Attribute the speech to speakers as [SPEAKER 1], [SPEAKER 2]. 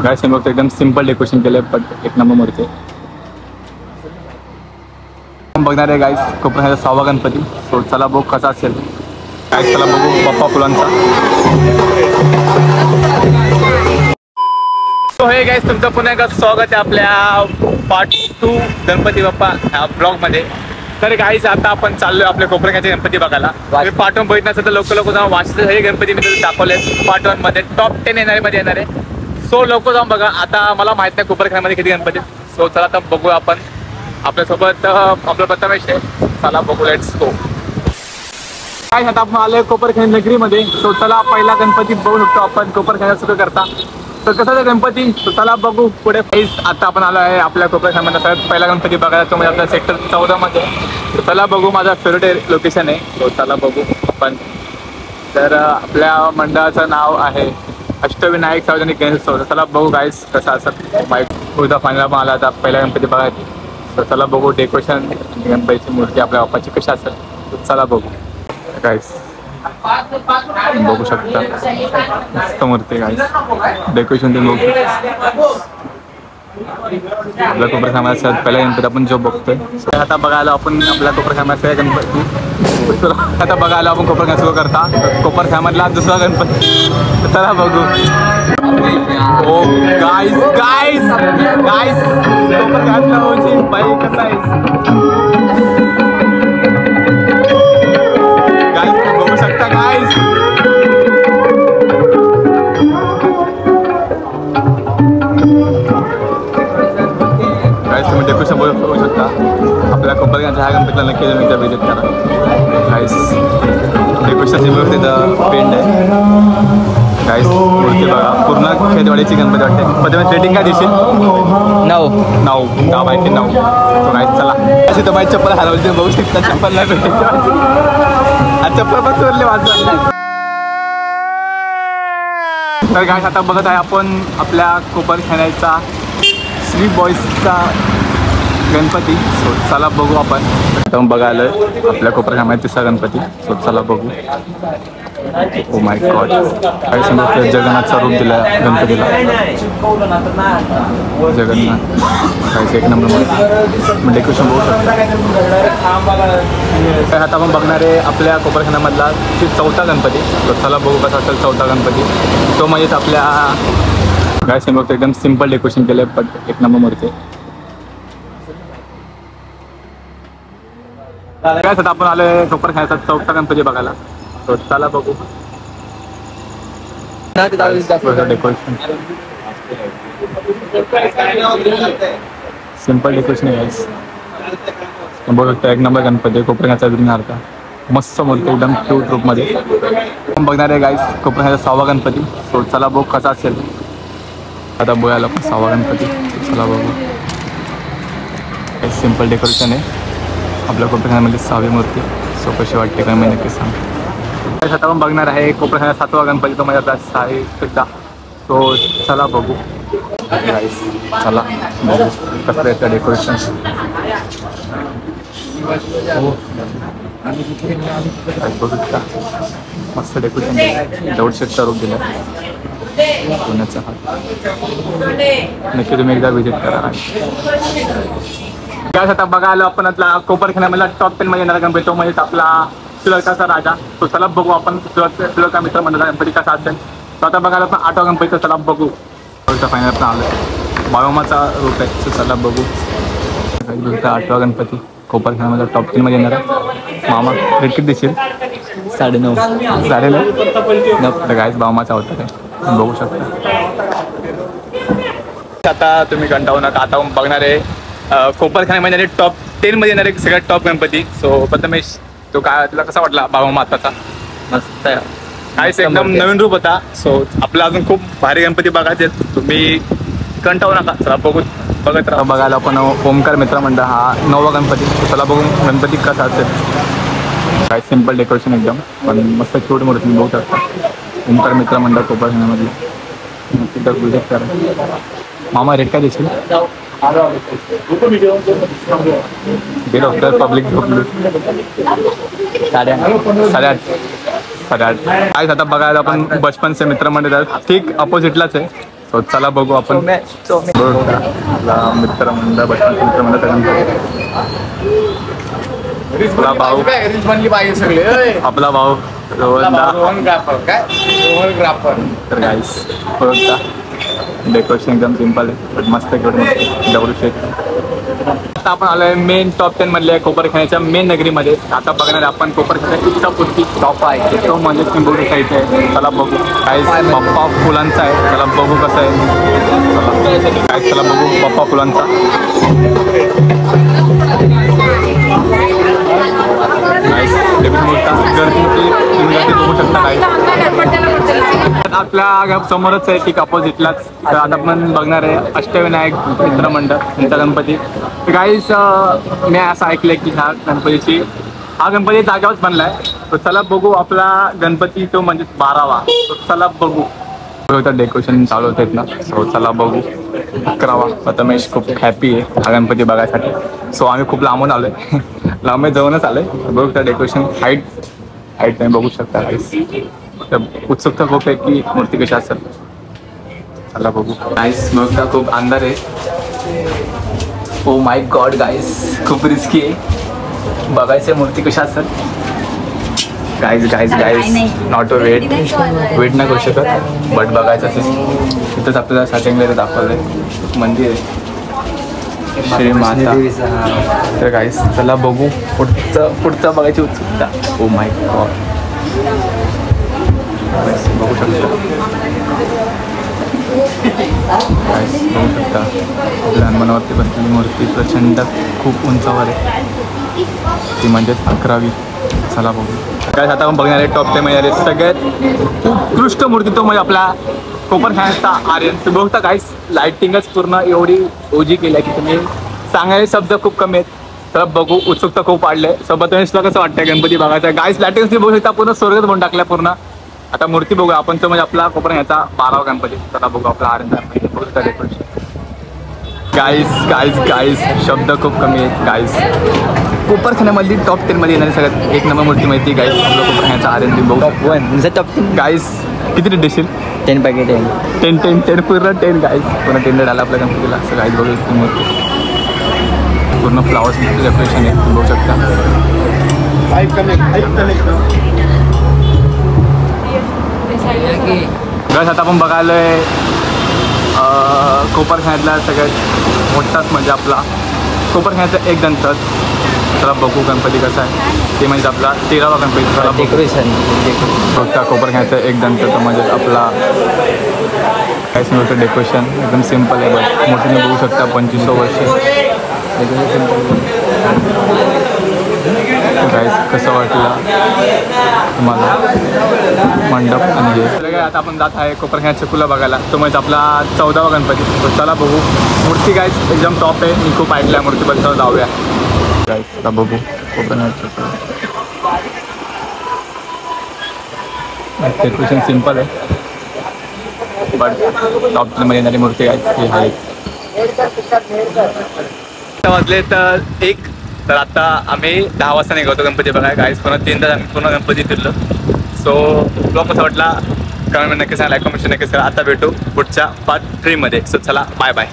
[SPEAKER 1] काय समोर एकदम सिंपल डेकोरेशन केलंय पण एक नंबर मूर्ती बघणार आहे गाईस. कोकणाचा 6वा गणपती. सो चला बघू कसा असेल काय. चला बघू बाप्पा फुलांचा. हे गाईस तुमचं पुन्हा एकदा स्वागत आहे आपल्या पार्ट 2 गणपती बाप्पा ह्या ब्लॉगमध्ये. तर गाईस आता आपण चाललोय आपल्या कोपरगावचे गणपती बघायला. पार्ट 1 बघितलं असेल तर लोक जाऊन वाचले. हे गणपती मी दाखवले पार्ट 1 मध्ये टॉप 10 येणार आहे. सो लोक जाऊन बघा. आता मला माहित नाही कोपरगावमध्ये किती गणपती. सो चला आता बघूया आपण. आपल्यासोबत आपलं प्रथमेश आहे. चला बघू लेट्स गो. काय आता आपण आलोय कोपरगाव नगरीमध्ये. सो चला पहिला गणपती बघू शकतो आपण कोपरगाव सुरू करता. तर कसा गणपती चला बघू पुढे. आता आपण आलो आहे आपल्या कोपरगावमध्ये सगळ्यात पहिला गणपती बघायला. तो म्हणजे आपल्या सेक्टर 14 मध्ये. तर चला बघू. माझा फेवरेट लोकेशन आहे. तो चला बघू आपण. तर आपल्या मंडळाचं नाव आहे अष्टविनायक सार्वजनिक गणेशोत्सव. चला बघू गाईस कसा असं बाईक उद्या फायनल पण आला आता पहिला गणपती बघायची. तर चला बघू डेकोरेशन गणपतीची मूर्ती आपल्या बाप्पाची कशी असेल. तर चला बघू गाईस. बघू शकता मस्त मूर्ती गाईस. डेकोरेशन ते बघू. आपल्या कोपरगावचा पहिला गणपती आपण जो बघतोय. आता बघायला आपण आपल्या कोपरगावचा गणपती. आता बघायला आपण कोपरगाव सुरू करता. कोपरगावमधला दुसरा गणपती. चला बघू. ओ गाईस गाईस गाईस कोपरगावला होची बाई कसा आहे गाईस. बघू शकता गाईस. गाईस तुम्ही डेकोरेशन बघू शकता. आपल्या कोपरगावच्या ह्या गणपतीला नक्की एकदा व्हिजिट करा गाईस. डेकोरेशनची मूर्ती पेंड आहे गाईस. मूर्ती बघा पूर्ण खेतवाडीची गणपती वाटते. पण रेटिंग काय देशील? 9 माहिती 9. गाईस चला. अशी तर माझी चप्पल हरवली. बघू शकता चप्पल नाही भेटली. चप्पल पण चोरली माझं. तर गाईस आता बघत आहे आपण आपल्या कोपरखाण्याचा श्री बॉईजचा गणपती. सो चला बघू आपण. आता बघायला आपल्या कोपरगावमध्ये तिसरा गणपती. सो चला बघू. Oh my God. काही समजा जगन्नाथचा रूप दिला गणपतीला. जगन्नाथ काहीच एक नंबर मध्ये डेकोरेशन बघू शकतो. आता आपण बघणार आहे आपल्या कोपरखाण्यामधला 4था गणपती. तो चला बघू कसा असेल 4था गणपती. तो म्हणजेच आपल्या काय समोर एकदम सिंपल डेकोरेशन केलं पण एक नंबर मूर्ती. काय आता आपण आलोय कोपरखाण्याचा 4था गणपती बघायला. तो चला बघू. डेकोरेशन सिंपल डेकोरेशन आहे गाईस. बघू शकता एक नंबर गणपती कोपरगावचा विघ्नहर्ता. मस्त मूर्ती एकदम क्यूट रूपमध्ये. आपण बघणार आहे गाईस कोपरगावचा 6वा गणपती. सो चला बघू कसा असेल. आता बघायला पण 6वा गणपती. चला बघू. सिंपल डेकोरेशन आहे आपल्या कोपरगावमध्ये 6वी मूर्ती. सो कशी वाटते काय मी नक्की सांग. आता आपण बघणार आहे कोपरगावचा 7वा गणपती. तो माझ्या साईचा. सो चला बघू गाईस. चला बघू कसं येतं डेकोरेशन. बघू शकता मस्त डेकोरेशन. दौडशेटचा रूप दिला पुण्याचा हात. नक्की तुम्ही एकदा व्हिजिट करा. काय आता बघायला आपण आपला कोपरखाण्यामधला टॉप 10 मध्ये येणारा गणपती. तो म्हणजेच आपला सुलकाचा राजा. तो चला बघू आपण सुलका मित्र मंडळाचा गणपती कसा असेल. तो आता बघायला आपण 8वा गणपतीचा चला बघू. फायनल पण आलं. बाळोमाचा रूप आहे. सो चला बघू. 8वा गणपती कोपरखाण्यामधला टॉप 10 मध्ये येणार आहे. मामा रेट किती देशील? 9.5 गाईस बाळोमाचा होता काय बघू शकता. आता तुम्ही कंटाळू नका. आता बघणार आहे कोपरखाण्यामध्ये टॉप 10 मध्ये येणारे सगळ्यात टॉप गणपती. सो प्रथमेश तो काय तुला कसा वाटला बाळोमा आताचा?
[SPEAKER 2] मस्त आहे.
[SPEAKER 1] काहीच एकदम नवीन रूप होता. सो आपला अजून खूप भारी गणपती बघायचे. तुम्ही कंटाळू नका. चला बघू बघत राहा. बघायला आपण ओमकार मित्र मंडळ हा 9वा गणपती. चला बघू गणपती कसा असेल. काय सिंपल डेकोरेशन एकदम पण मस्त क्यूट मूर्ती बघू शकता. ओमकार मित्र मंडळ कोपरखाण्यामधलं तिथं विजिट करा. मामा रेट काय देशील? पब्लिक 8.5 काय आता बघायला आपण बचपनचे मित्र मंडळ ठीक अपोजिटलाच आहे. So, चला बघू आपण मित्रमंडळ आपला भाऊ
[SPEAKER 2] पाहिजे सगळे
[SPEAKER 1] आपला भाऊ तर गाईस बघता डेकोरेशन एकदम सिम्पल आहे बट मस्त दगडूशेठ. आता आपण आलोय मेन टॉप 10 मधल्या कोपरखाण्याच्या मेन नगरीमध्ये. आता बघणार आपण कोपरखाण्याचा इतका पुरती टॉप आहे तो म्हणजे चिंबोरी साईड आहे. त्याला बघू काय बाप्पा फुलांचा आहे. त्याला बघू कसं आहे काय त्याला बघू बाप्पा फुलांचा. गर्दी बघू शकता काय आपल्या समोरच आहे ठीक अपोजिटलाच. तर आता आपण बघणार आहे अष्टविनायक मित्रमंडळ यांचा गणपती. गाईस मी असं ऐकलंय की हा गणपती जाग्यावरच बनलाय. तर चला बघू आपला गणपती तो म्हणजे 12वा. तर चला बघू डेकोरेशन चालू होत ना. सो चला बघू 11वा. प्रथमेश खूप हॅपी आहे हा गणपती बघायसाठी. सो आम्ही खूप लांबून आलोय लांब जाऊनच आलोय. बघू त्या डेकोरेशन हाईट नाही बघू शकता गाईस. उत्सुकता खूप आहे की मूर्ती कशी असेल. चला बघू गाईस. बघता खूप अंधार आहे. ओ माय गॉड गाईस खूप रिस्की आहे. बघायचं मूर्ती कशी असेल. गाईज नॉट अ वेट नाही करू शकत बट बघायचं तिथंच आपल्याला स्टार्टिंगला दाखवलंय मंदिर आहे श्री माता. तर गाईज चला बघू पुढचं बघायची उत्सुकता. ओ माय गॉड बघू शकता बघू शकता लहान मनावरती बसलेली मूर्ती प्रचंड खूप उंचावर आहे. ती म्हणजेच 11वी. चला बघू काय आता आपण बघणार आहे टॉप 10 मध्ये सगळ्यात उत्कृष्ट मूर्ती तो म्हणजे आपला कोपरखाण्याचा आर्यन. तुम्ही बघता काहीच लाइटिंगच पूर्ण एवढी ओजी केली आहे की तुम्ही सांगायचे शब्द खूप कमी आहेत. तर बघू उत्सुकता खूप वाढले. सोबत कसं वाटतंय गणपती बघायचं. गाईस लाइटिंग तुम्ही बघू शकता पूर्ण स्वर्गच म्हणून टाकल्या पूर्ण. आता मूर्ती बघू आपण तो म्हणजे आपला कोपरखाण्याचा 12वा गणपती. चला बघू आपला आर्यनचा बघू डेकोरेशन. गाईस शब्द खूप कमी आहेत. गाईस कोपरखाण्यामधली टॉप 10 मध्ये येणारी सगळ्यात एक नंबर मूर्ती माहिती गाईस आपलं कोपरखाण्याचा आर्यन. बघू
[SPEAKER 2] टॉप 1 टॉप 10
[SPEAKER 1] गाईस किती रेट देशील.
[SPEAKER 2] 10 पैकी 10
[SPEAKER 1] पूर्ण 10 गाईस पूर्ण 10 आला आपल्या गणपतीला. असं गाईस बघू शकतो मूर्ती पूर्ण फ्लावर्स डेकोरेशन आहे बघू शकता. गाईस आता आपण बघायलोय कोपरखाण्यातला सगळ्यात मोठाच म्हणजे आपला कोपरखाण्याचा एक दंत. चला बघू गणपती कसा आहे. ते म्हणजे आपला 13वा गणपती. चला
[SPEAKER 2] डेकोरेशन
[SPEAKER 1] बघता कोपरखाण्याचा एक दंत तो म्हणजे आपला काहीच नव्हतं. डेकोरेशन एकदम सिम्पल आहे बट मोठीने बघू शकता 2500 वर्ष. गाईस कसं वाटलं तुम्हाला मंडप आणि हे. आता आपण जात आहे कोपरखाण्याच्या फुलं बघायला. तो म्हणजे आपला 14वा गणपती. तो चला बघू मूर्ती गाईस एकदम टॉप आहे. मी खूप ऐकलं आहे मूर्तीबद्दल. जाऊया गाईस आता बघू कोपरखाण्याचं. डेकोरेशन सिम्पल आहे बट टॉप मध्ये येणारी मूर्ती आहे ही आहे. वाजले तर 1. तर आता आम्ही 10 वाजता निघतो गणपती बघाय. गाईस पुन्हा 3 तास आम्ही पूर्ण गणपती फिरलो. सो ब्लॉग कसा वाटला कमेंट नक्की सांगा. लाईक कमेंट नक्की करा. आता भेटू पुढच्या पार्ट 3 मध्ये. सो चला बाय बाय.